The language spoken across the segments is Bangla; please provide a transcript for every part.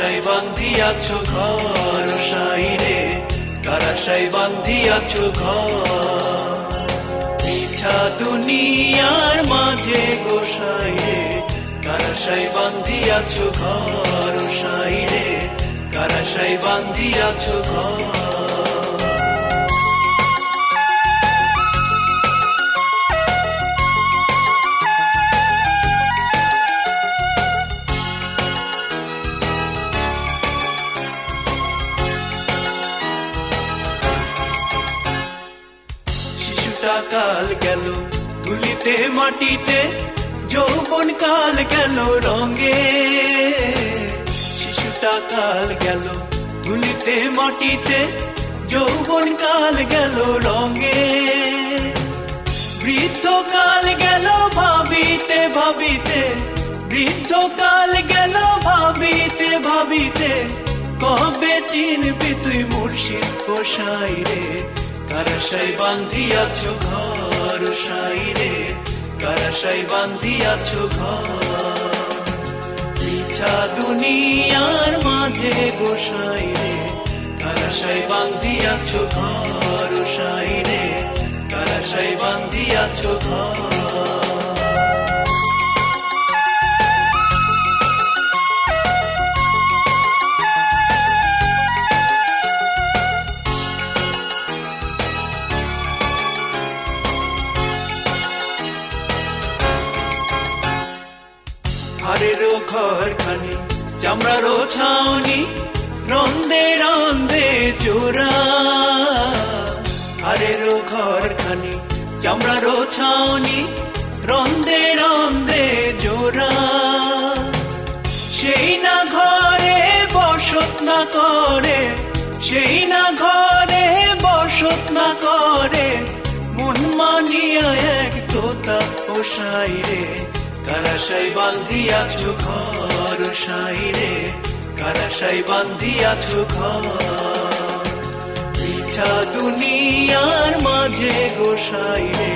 কারাশাই বান্ধিয়াছো ঘর সাইরে, কারাশাই বান্ধিয়াছো ঘর। মিছা দুনিয়ার মাঝে গোসাইরে, কারাশাই বান্ধিয়াছো ঘর সাইরে, কারাশাই বান্ধিয়াছো ঘর। কাল গেল ধুলিতে মাটিতে, যৌবন কাল গেল রঙে। শিশুটা কাল গেল ধুলিতে মাটিতে, যৌবন কাল গেল রঙে। বৃদ্ধ কাল গেল ভাবিতে ভাবিতে, বৃদ্ধ কাল গেল ভাবিতে ভাবিতে, কবে চিনবি তুই মুর্শিদ গোসাই রে, কারাশাই বান্ধিয়াছো ঘর সাইরে, কারাশাই বান্ধিয়াছো ঘর। মিছা দুনিয়ার মাঝে গোসাইরে, কারাশাই বান্ধিয়াছো ঘর সাইরে, কারাশাই বান্ধিয়াছো ঘর। হারেরও ঘরখানি চামড়ারও ছাউনি, রন্দে রন্দে জোড়া। হারেরও ঘরখানি চামড়ারও ছাউনি, রন্দে রন্দে জোড়া। সেই না ঘরে বসত না করে, সেই না ঘরে বসত না করে, মন মানিয়া এক তোতা ও সাইরে, কারাশাই বান্ধিয়াছো ঘর সাইরে, কারাশাই বান্ধিয়াছো ঘর। মিছা দুনিয়ার মাঝে গোসাইরে,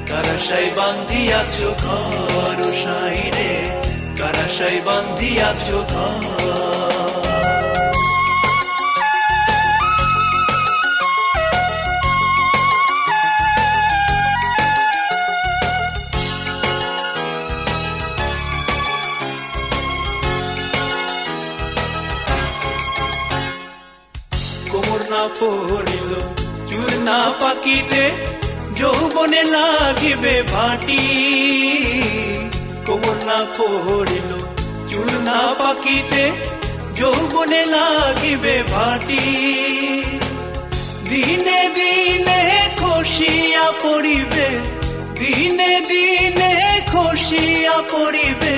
কারাশাই বান্ধিয়াছো ঘর সাইরে, কারাশাই বান্ধিয়াছো ঘর। কোমর না পড়িল চুল না পাকিতে, যৌবনে লাগিবে ভাটি। কোমর না পড়িল চুল না পাকিতে, যৌবনে লাগিবে ভাটি। দিনে দিনে খসিয়া পড়িবে, দিনে দিনে খসিয়া পড়িবে,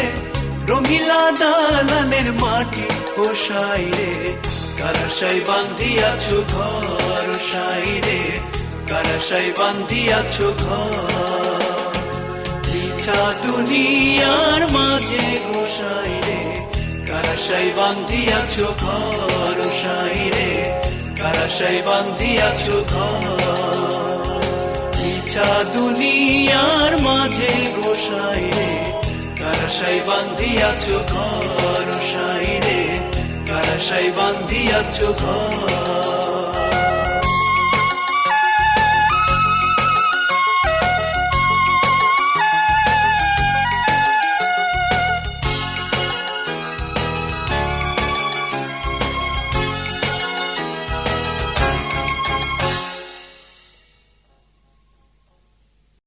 রঙিলা দালানের মাটি ও সাইরে, কারাশাই বান্ধিয়াছো ঘর সাইরে, কারাশাই বান্ধিয়াছো ঘর। মিছা দুনিয়ার মাঝে গোসাইরে, কারাশাই বান্ধিয়াছো ঘর সাইরে, কারাশাই বান্ধিয়াছো ঘর। মিছা দুনিয়ার মাঝে গোসাইরে, কারাশাই বান্ধিয়াছো ঘর সাইরে, কারাশাই বান্ধিয়াছো ঘর।